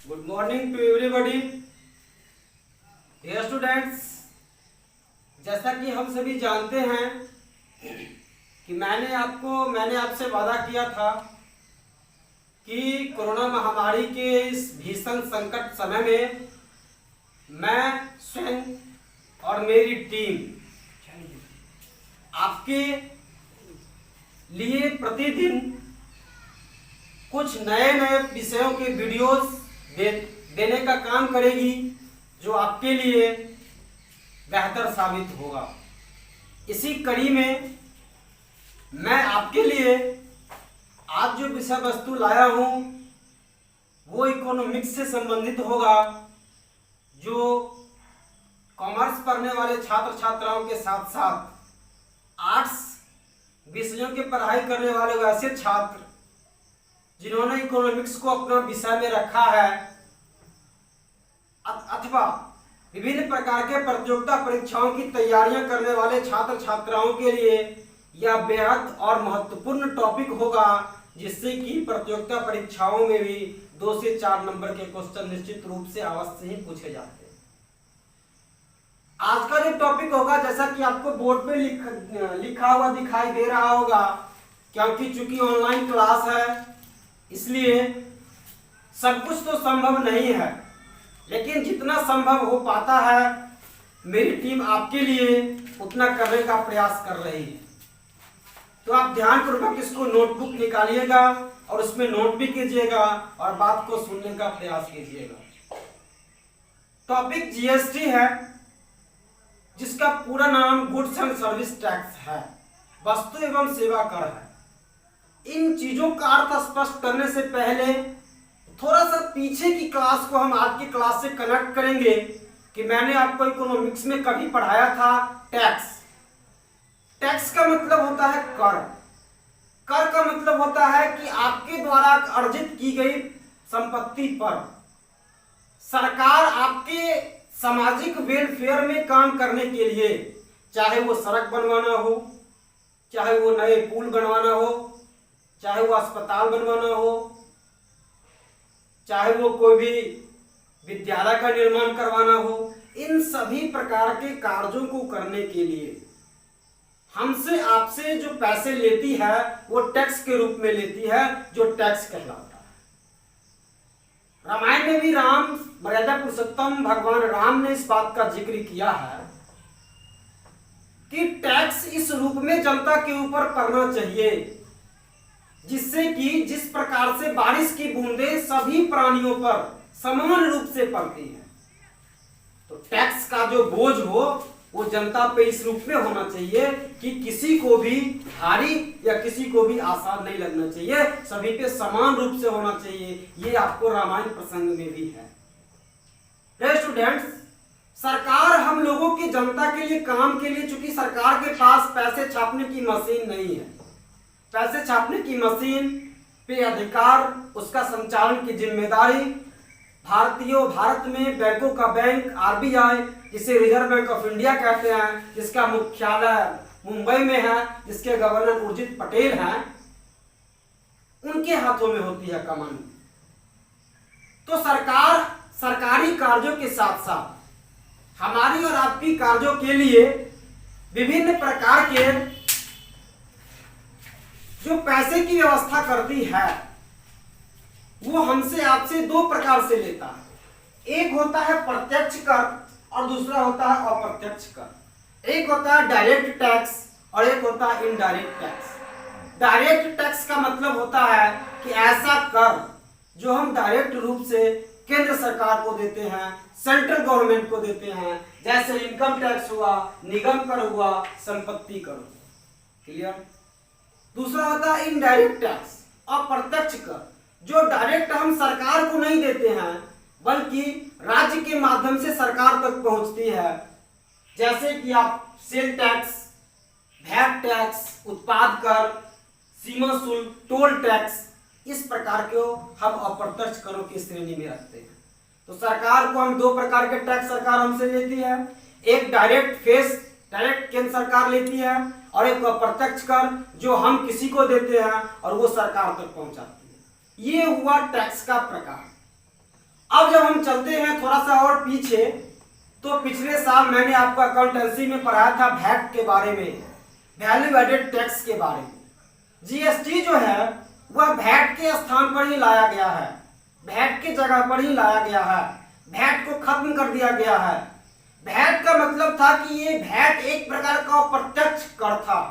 Good morning to everybody dear students. जैसा कि हम सभी जानते हैं कि मैंने आपसे वादा किया था कि कोरोना महामारी के इस भीषण संकट समय में मैं स्वयं और मेरी टीम आपके लिए प्रतिदिन कुछ नए नए विषयों के वीडियोस देने का काम करेगी जो आपके लिए बेहतर साबित होगा। इसी कड़ी में मैं आपके लिए आज जो विषय वस्तु लाया हूं वो इकोनॉमिक्स से संबंधित होगा, जो कॉमर्स पढ़ने वाले छात्र छात्राओं के साथ साथ आर्ट्स विषयों की पढ़ाई करने वाले वैसे छात्र जिन्होंने इकोनॉमिक्स को अपना विषय में रखा है अथवा विभिन्न प्रकार के प्रतियोगिता परीक्षाओं की तैयारियां करने वाले छात्र छात्राओं के लिए यह बेहद और महत्वपूर्ण टॉपिक होगा, जिससे कि प्रतियोगिता परीक्षाओं में भी 2 से 4 नंबर के क्वेश्चन निश्चित रूप से अवश्य ही पूछे जाते हैं। आज का जो टॉपिक होगा, जैसा कि आपको बोर्ड पे लिखा हुआ दिखाई दे रहा होगा, क्योंकि चूंकि ऑनलाइन क्लास है इसलिए सब कुछ तो संभव नहीं है, लेकिन जितना संभव हो पाता है मेरी टीम आपके लिए उतना करने का प्रयास कर रही है। तो आप ध्यानपूर्वक इसको नोटबुक निकालिएगा और उसमें नोट भी कीजिएगा और बात को सुनने का प्रयास कीजिएगा। टॉपिक जीएसटी है, जिसका पूरा नाम गुड्स एंड सर्विस टैक्स है, वस्तु एवं सेवा कर है। इन चीजों का अर्थ स्पष्ट करने से पहले थोड़ा सा पीछे की क्लास को हम आज की क्लास से कनेक्ट करेंगे कि मैंने आपको इकोनॉमिक्स में कभी पढ़ाया था टैक्स। टैक्स का मतलब होता है कर। कर का मतलब होता है कि आपके द्वारा अर्जित की गई संपत्ति पर सरकार आपके सामाजिक वेलफेयर में काम करने के लिए, चाहे वो सड़क बनवाना हो, चाहे वो नए पुल बनवाना हो, चाहे वो अस्पताल बनवाना हो, चाहे वो कोई भी विद्यालय का निर्माण करवाना हो, इन सभी प्रकार के कार्यों को करने के लिए हमसे आपसे जो पैसे लेती है वो टैक्स के रूप में लेती है, जो टैक्स कहलाता है। रामायण में भी राम मर्यादा पुरुषोत्तम भगवान राम ने इस बात का जिक्र किया है कि टैक्स इस रूप में जनता के ऊपर पड़ना चाहिए जिससे कि जिस प्रकार से बारिश की बूंदें सभी प्राणियों पर समान रूप से पड़ती है, तो टैक्स का जो बोझ हो वो जनता पे इस रूप में होना चाहिए कि किसी को भी भारी या किसी को भी आसान नहीं लगना चाहिए, सभी पे समान रूप से होना चाहिए। ये आपको रामायण प्रसंग में भी है। स्टूडेंट्स, सरकार हम लोगों की जनता के लिए काम के लिए, चूंकि सरकार के पास पैसे छापने की मशीन नहीं है, पैसे छापने की मशीन पे अधिकार, उसका संचालन की जिम्मेदारी भारत में बैंकों का बैंक आरबीआई, जिसे रिजर्व बैंक ऑफ इंडिया कहते हैं, जिसका मुख्यालय मुंबई में है, जिसके गवर्नर उर्जित पटेल हैं, उनके हाथों में होती है कमान। तो सरकार सरकारी कार्यों के साथ साथ हमारी और आपकी कार्यों के लिए विभिन्न प्रकार के जो पैसे की व्यवस्था करती है वो हमसे आपसे 2 प्रकार से लेता है। एक होता है प्रत्यक्ष कर और दूसरा होता है अप्रत्यक्ष कर। एक होता है डायरेक्ट टैक्स और एक होता है इनडायरेक्ट टैक्स। डायरेक्ट टैक्स का मतलब होता है कि ऐसा कर जो हम डायरेक्ट रूप से केंद्र सरकार को देते हैं, सेंट्रल गवर्नमेंट को देते हैं, जैसे इनकम टैक्स हुआ, निगम कर हुआ, संपत्ति कर हुआ। क्लियर? दूसरा होता है इनडायरेक्ट टैक्स, अप्रत्यक्ष कर, जो डायरेक्ट हम सरकार को नहीं देते हैं बल्कि राज्य के माध्यम से सरकार तक पहुंचती है, जैसे कि आप सेल टैक्स, वैट टैक्स, उत्पाद कर, सीमा शुल्क, टोल टैक्स, इस प्रकार को हम अप्रत्यक्ष करों की श्रेणी में रखते हैं। तो सरकार को हम 2 प्रकार के टैक्स सरकार हमसे लेती है, एक डायरेक्ट डायरेक्ट केंद्र सरकार लेती है और एक अप्रत्यक्ष कर जो हम किसी को देते हैं और वो सरकार तक पहुंचाती है। ये हुआ टैक्स का प्रकार। अब जब हम चलते हैं थोड़ा सा और पीछे, तो पिछले साल मैंने आपको अकाउंटेंसी में पढ़ाया था वैट के बारे में, वैल्यू एडेड टैक्स के बारे में। जीएसटी जो है वह वैट के स्थान पर ही लाया गया है, वैट की जगह पर ही लाया गया है, वैट को खत्म कर दिया गया है। वैट का मतलब था कि ये वैट एक प्रकार का अप्रत्यक्ष कर था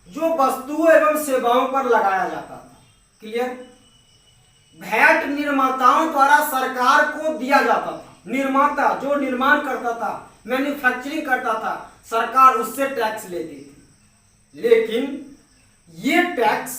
जो वस्तुओं एवं सेवाओं पर लगाया जाता था। क्लियर? वैट निर्माताओं द्वारा सरकार को दिया जाता था। निर्माता जो निर्माण करता था, मैन्युफैक्चरिंग करता था, सरकार उससे टैक्स लेती थी। लेकिन ये टैक्स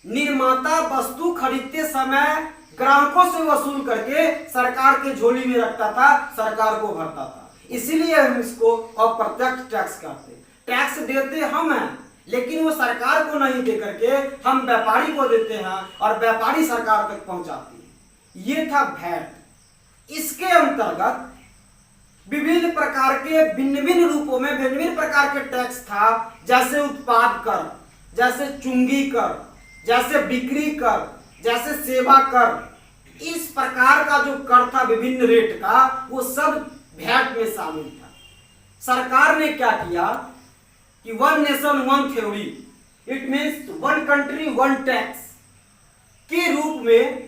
निर्माता वस्तु खरीदते समय ग्राहकों से वसूल करके सरकार के झोली में रखता था, सरकार को भरता था। इसीलिए हम इसको अप्रत्यक्ष टैक्स कहते हैं। टैक्स देते हम हैं, लेकिन वो सरकार को नहीं दे करके हम व्यापारी को देते हैं और व्यापारी सरकार तक पहुंचाती है। ये था वैट। इसके अंतर्गत विभिन्न प्रकार के भिन्न भिन्न रूपों में भिन्न भिन्न प्रकार के टैक्स था, जैसे उत्पाद कर, जैसे चुंगी कर, जैसे बिक्री कर, जैसे सेवा कर। इस प्रकार का जो कर था विभिन्न रेट का, वो सब वैट में शामिल था। सरकार ने क्या किया कि one nation one theory, it means one country one tax के रूप में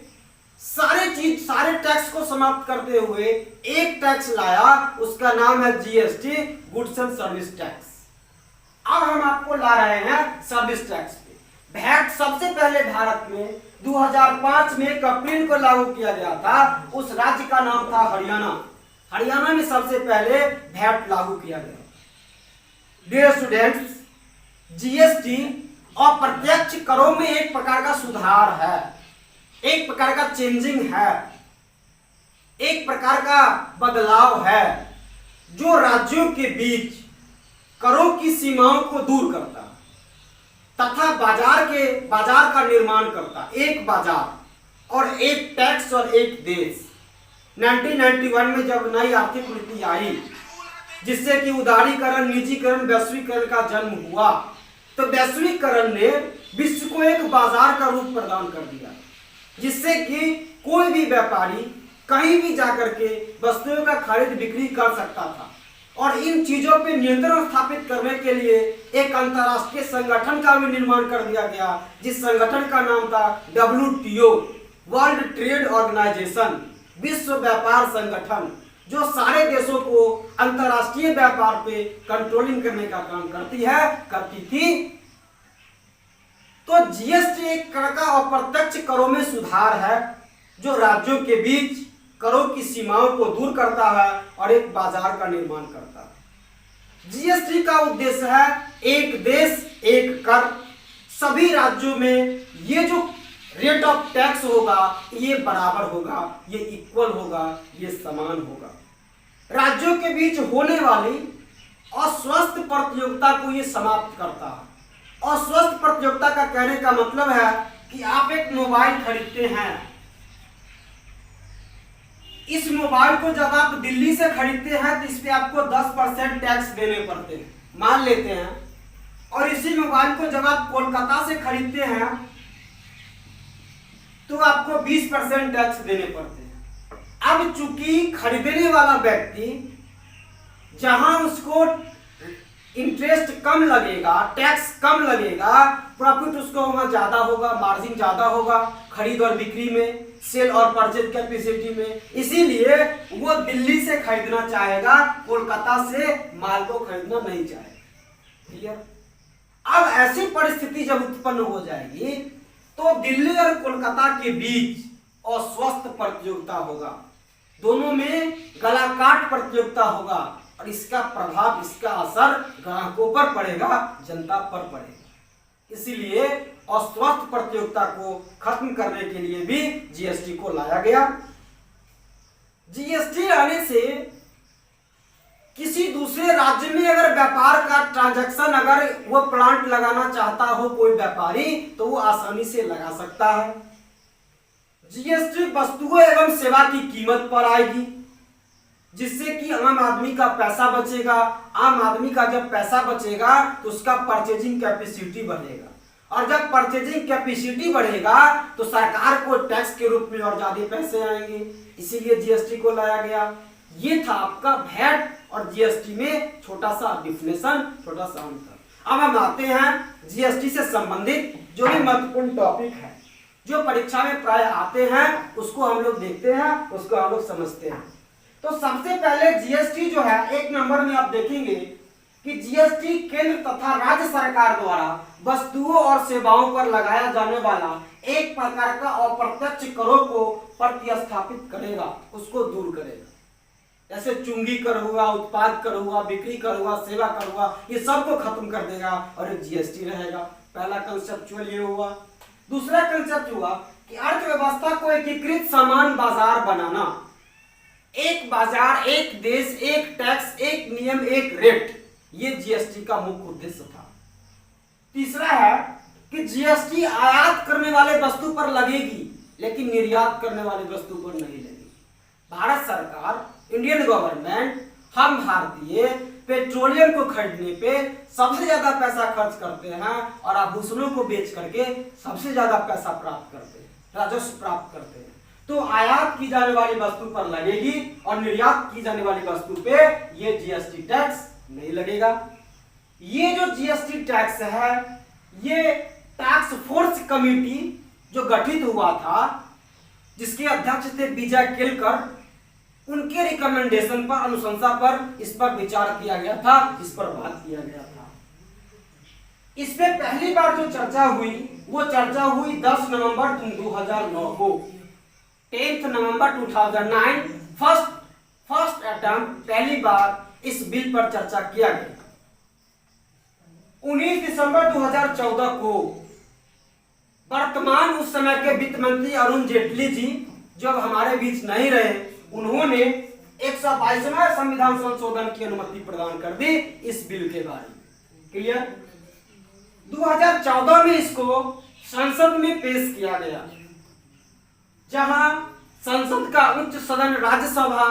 सारे टैक्स को समाप्त करते हुए एक टैक्स लाया, उसका नाम है GST, goods and service tax. अब हम आपको ला रहे हैं सर्विस टैक्स पे। वैट सबसे पहले भारत में 2005 में 1 अप्रैल को लागू किया गया था। उस राज्य का नाम था हरियाणा। हरियाणा में सबसे पहले वैट लागू किया गया। डियर स्टूडेंट्स, जीएसटी अप्रत्यक्ष करों में एक प्रकार का सुधार है, एक प्रकार का चेंजिंग है, एक प्रकार का बदलाव है, जो राज्यों के बीच करों की सीमाओं को दूर करता है तथा बाजार का निर्माण करता। एक बाजार और एक टैक्स और एक देश। 1991 में जब नई आर्थिक नीति आई, जिससे कि उदारीकरण, निजीकरण, वैश्वीकरण का जन्म हुआ, तो वैश्वीकरण ने विश्व को एक बाजार का रूप प्रदान कर दिया, जिससे कि कोई भी व्यापारी कहीं भी जाकर के वस्तुओं का खरीद बिक्री कर सकता था। और इन चीजों पे नियंत्रण स्थापित करने के लिए एक अंतर्राष्ट्रीय संगठन का भी निर्माण कर दिया गया, जिस संगठन का नाम था WTO, वर्ल्ड ट्रेड ऑर्गेनाइजेशन, विश्व व्यापार संगठन, जो सारे देशों को अंतर्राष्ट्रीय व्यापार पे कंट्रोलिंग करने का काम करती थी। तो जीएसटी एक तरह का अप्रत्यक्ष करों में सुधार है, जो राज्यों के बीच करों की सीमाओं को दूर करता है और एक बाजार का निर्माण करता है। जीएसटी का उद्देश्य है एक देश एक कर। सभी राज्यों में ये जो रेट ऑफ टैक्स होगा ये बराबर होगा, ये इक्वल होगा, ये समान होगा। राज्यों के बीच होने वाली अस्वस्थ प्रतियोगिता को ये समाप्त करता है। अस्वस्थ प्रतियोगिता का कहने का मतलब है कि आप एक मोबाइल खरीदते हैं, इस मोबाइल को जब आप दिल्ली से खरीदते हैं तो इस पे आपको 10% टैक्स देने पड़ते हैं, मान लेते हैं। और इसी मोबाइल को जब आप कोलकाता से खरीदते हैं तो आपको 20% टैक्स देने पड़ते हैं। अब चूंकि खरीदने वाला व्यक्ति जहां उसको इंटरेस्ट कम लगेगा, टैक्स कम लगेगा, प्रॉफिट उसको वहां ज्यादा होगा, मार्जिन ज्यादा होगा खरीद और बिक्री में, सेल और परचेज कैपेसिटी में। इसीलिए वो दिल्ली से खरीदना चाहेगा, कोलकाता से माल को खरीदना नहीं चाहेगा। क्लियर? अब ऐसी परिस्थिति जब उत्पन्न हो जाएगी तो दिल्ली और कोलकाता के बीच अस्वस्थ प्रतियोगिता होगा, दोनों में गलाकाट प्रतियोगिता होगा और इसका प्रभाव, इसका असर ग्राहकों पर पड़ेगा, जनता पर पड़ेगा। इसीलिए अस्वस्थ प्रतियोगिता को खत्म करने के लिए भी जीएसटी को लाया गया। जीएसटी आने से किसी दूसरे राज्य में अगर व्यापार का ट्रांजैक्शन, अगर वो प्लांट लगाना चाहता हो कोई व्यापारी, तो वो आसानी से लगा सकता है। जीएसटी वस्तुओं एवं सेवा की कीमत पर आएगी, जिससे कि आम आदमी का पैसा बचेगा। आम आदमी का जब पैसा बचेगा तो उसका परचेजिंग कैपेसिटी बढ़ेगा और जब परचेजिंग कैपेसिटी बढ़ेगा तो सरकार को टैक्स के रूप में और ज्यादा पैसे आएंगे, इसीलिए जीएसटी को लाया गया। ये था आपका वैट और जीएसटी में छोटा सा डिफिनेशन, छोटा सा अंतर। अब हम आते हैं जीएसटी से संबंधित जो भी महत्वपूर्ण टॉपिक है, जो परीक्षा में प्राय आते हैं, उसको हम लोग देखते हैं, उसको हम लोग समझते हैं। तो सबसे पहले जीएसटी जो है, एक नंबर में आप देखेंगे कि जीएसटी केंद्र तथा राज्य सरकार द्वारा वस्तुओं और सेवाओं पर लगाया जाने वाला एक प्रकार का अप्रत्यक्ष करों को प्रतिस्थापित करेगा, उसको दूर करेगा। जैसे चुंगी कर हुआ, उत्पाद कर हुआ, बिक्री कर हुआ, सेवा कर हुआ, ये सब को खत्म कर देगा और एक जीएसटी रहेगा। पहला कंसेप्चुअल ये हुआ। दूसरा कंसेप्ट हुआ कि अर्थव्यवस्था को एकीकृत समान बाजार बनाना, एक बाजार, एक देश, एक टैक्स, एक नियम, एक रेट, ये जीएसटी का मुख्य उद्देश्य था। तीसरा है कि जीएसटी आयात करने वाले वस्तु पर लगेगी लेकिन निर्यात करने वाली वस्तु पर नहीं लगेगी। भारत सरकार, इंडियन गवर्नमेंट, हम भारतीय पेट्रोलियम को खरीदने पे सबसे ज्यादा पैसा खर्च करते हैं और आभूषणों को बेच करके सबसे ज्यादा पैसा प्राप्त करते हैं, राजस्व प्राप्त करते हैं। तो आयात की जाने वाली वस्तु पर लगेगी और निर्यात की जाने वाली वस्तु पे ये जीएसटी टैक्स नहीं लगेगा। ये जो जीएसटी टैक्स है, ये टैक्स फोर्स कमेटी जो गठित हुआ था, जिसके अध्यक्ष थे विजय केलकर, उनके रिकमेंडेशन पर, अनुशंसा पर इस पर विचार किया गया था, इस पर बात किया गया था। इस पे पहली बार जो चर्चा हुई वो चर्चा हुई 10 नवंबर 2009 को। 10 नवंबर 2009 फर्स्ट अटेम्प्ट, पहली बार इस बिल पर चर्चा किया गया। 19 दिसंबर 2014 को वर्तमान उस समय के वित्त मंत्री अरुण जेटली जी, जब हमारे बीच नहीं रहे, उन्होंने 122वां संविधान संशोधन की अनुमति प्रदान कर दी इस बिल के बारे में। क्लियर? 2014 में इसको संसद में पेश किया गया, जहां संसद का उच्च सदन राज्यसभा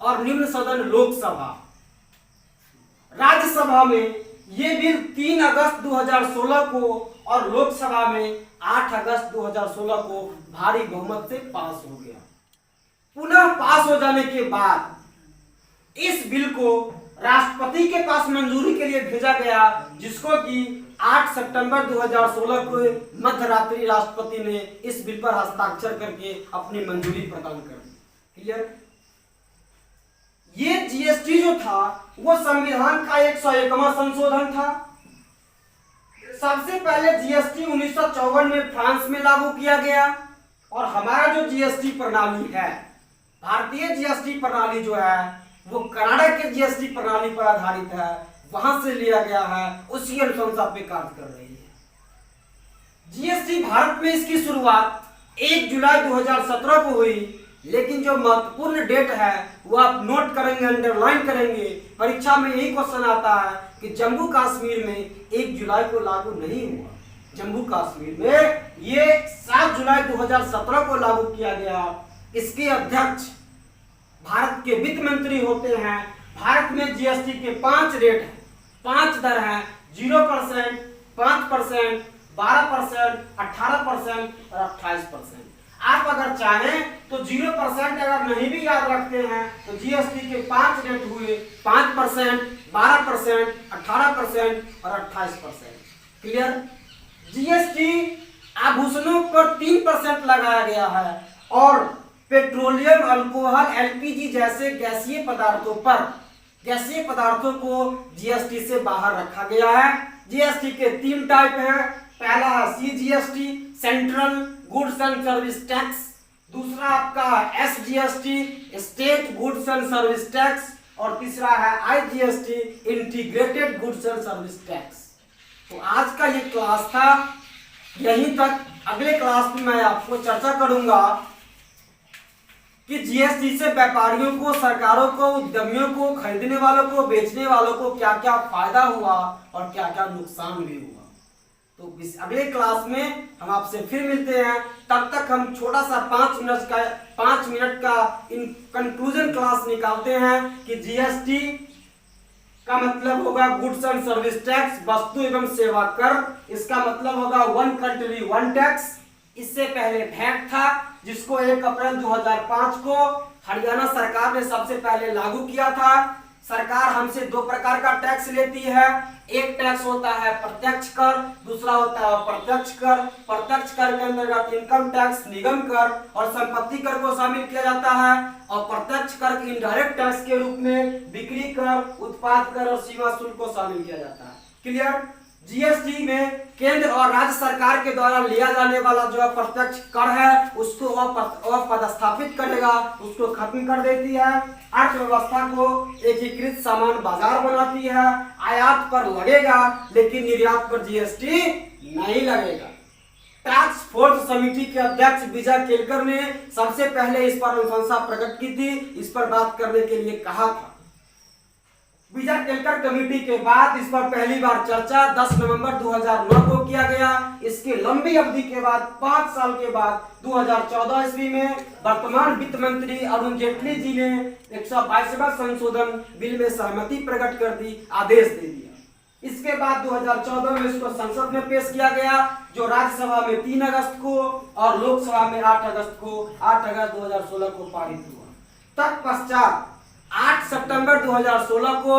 और निम्न सदन लोकसभा। राज्यसभा में यह बिल 3 अगस्त 2016 को और लोकसभा में 8 अगस्त 2016 को भारी बहुमत से पास हो गया। पुनः पास हो जाने के बाद इस बिल को राष्ट्रपति के पास मंजूरी के लिए भेजा गया, जिसको कि 8 सितंबर 2016 को मध्य रात्रि राष्ट्रपति ने इस बिल पर हस्ताक्षर करके अपनी मंजूरी प्रदान कर दी। क्लियर? ये जीएसटी जो था वो संविधान का 101वां संशोधन था। सबसे पहले जीएसटी 1954 में फ्रांस में लागू किया गया और हमारा जो जीएसटी प्रणाली है, भारतीय जीएसटी प्रणाली जो है वो कनाडा के जीएसटी प्रणाली पर आधारित है, वहां से लिया गया है, उसी अनुशंसा पे कार्य कर रही है। जीएसटी भारत में इसकी शुरुआत 1 जुलाई 2017 को हुई, लेकिन जो महत्वपूर्ण डेट है वो आप नोट करेंगे, अंडरलाइन करेंगे। परीक्षा में यही क्वेश्चन आता है कि जम्मू कश्मीर में 1 जुलाई को लागू नहीं हुआ। जम्मू कश्मीर में ये 7 जुलाई 2017 को लागू किया गया। इसके अध्यक्ष भारत के वित्त मंत्री होते हैं। भारत में जीएसटी के 5 रेट हैं, 5 दर हैं, 0%, 5%, 12%, 18% और 28%। आप अगर चाहें तो 0% अगर नहीं भी याद रखते हैं तो जीएसटी के 5 रेट हुए, 5%, 12%, 18% और 28%। क्लियर? जीएसटी आभूषणों पर 3% लगाया गया है और पेट्रोलियम, अल्कोहल, एलपीजी जैसे गैसीय पदार्थों को जीएसटी से बाहर रखा गया है। जीएसटी के 3 टाइप हैं। पहला है CGST, central goods and service tax. दूसरा आपका SGST, state goods and service tax. और तीसरा है IGST, integrated goods and service tax. तो आज का ये क्लास था, यहीं तक। अगले क्लास में मैं आपको चर्चा करूंगा कि जीएसटी से व्यापारियों को, सरकारों को, उद्यमियों को, खरीदने वालों को, बेचने वालों को क्या क्या फायदा हुआ और क्या क्या नुकसान भी हुआ। तो इस अगले क्लास में हम आपसे फिर मिलते हैं। तब तक हम छोटा सा 5 मिनट का इन कंक्लूजन क्लास निकालते हैं कि जीएसटी का मतलब होगा गुड्स एंड सर्विस टैक्स, वस्तु एवं सेवा कर। इसका मतलब होगा वन कंट्री वन टैक्स। इससे पहले वैट था, जिसको 1 अप्रैल 2005 को हरियाणा सरकार ने सबसे पहले लागू किया था। सरकार हमसे 2 प्रकार का टैक्स लेती है। एक टैक्स होता है प्रत्यक्ष कर, दूसरा होता है अप्रत्यक्ष कर। प्रत्यक्ष कर के अंतर्गत इनकम टैक्स, निगम कर और संपत्ति कर को शामिल किया जाता है। और प्रत्यक्ष कर के इनडायरेक्ट टैक्स के रूप में बिक्री कर, उत्पाद कर और सीमा शुल्क को शामिल किया जाता है। क्लियर? जीएसटी में केंद्र और राज्य सरकार के द्वारा लिया जाने वाला जो अप्रत्यक्ष कर है उसको अपस्थापित करेगा, उसको खत्म कर देती है। अर्थव्यवस्था को एकीकृत सामान बाजार बनाती है। आयात पर लगेगा लेकिन निर्यात पर जीएसटी नहीं लगेगा। टास्क फोर्स समिति के अध्यक्ष विजय केलकर ने सबसे पहले इस पर अनुशंसा प्रकट की थी, इस पर बात करने के लिए कहा था। विजय केलकर कमेटी के बाद इस पर पहली बार चर्चा 10 नवंबर 2009 को किया गया। इसकी लंबी अवधि के बाद 5 साल के बाद 2014 ईस्वी में वर्तमान वित्त मंत्री अरुण जेटली जी ने 122वां संशोधन बिल में सहमति प्रकट कर दी, आदेश दे दिया। इसके बाद 2014 में इसको संसद में पेश किया गया, जो राज्यसभा में 3 अगस्त को और लोकसभा में 8 अगस्त 2016 को पारित हुआ। तत्पश्चात 8 सितंबर 2016 को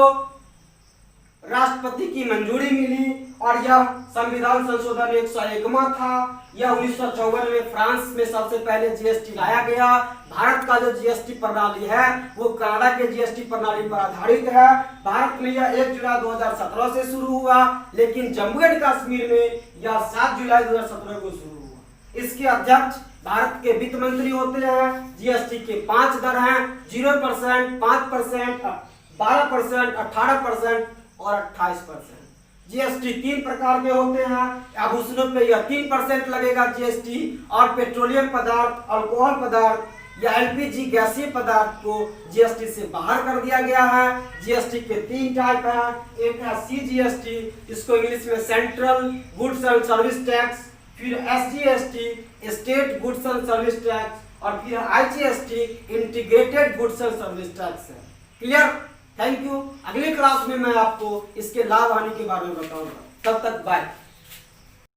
राष्ट्रपति की मंजूरी मिली और यह संविधान संशोधन 101वां था। यह 1954 में फ्रांस में सबसे पहले जीएसटी लाया गया। भारत का जो जीएसटी प्रणाली है वो कनाडा के जीएसटी प्रणाली पर आधारित है। भारत में यह 1 जुलाई 2017 से शुरू हुआ, लेकिन जम्मू एंड कश्मीर में यह 7 जुलाई 2017 को शुरू हुआ। इसके अध्यक्ष भारत के वित्त मंत्री होते हैं। जीएसटी के 5 दर हैं, 0%, 5%, 12%, 18% और 28%। जीएसटी 3 प्रकार के होते हैं। आभूषणों पे यह 3% लगेगा जीएसटी, और पेट्रोलियम पदार्थ, अल्कोहल पदार्थ या एलपीजी गैसीय पदार्थ को जीएसटी से बाहर कर दिया गया है। जीएसटी के 3 टाइप हैं। एक है सीजीएसटी, इसको इंग्लिश में central goods and service tax, फिर SGST state goods and service tax, और फिर IGST integrated goods and service tax है। क्लियर? Thank you. अगली क्लास में मैं आपको इसके लाभ हानि के बारे में बताऊंगा। तब तक बाय।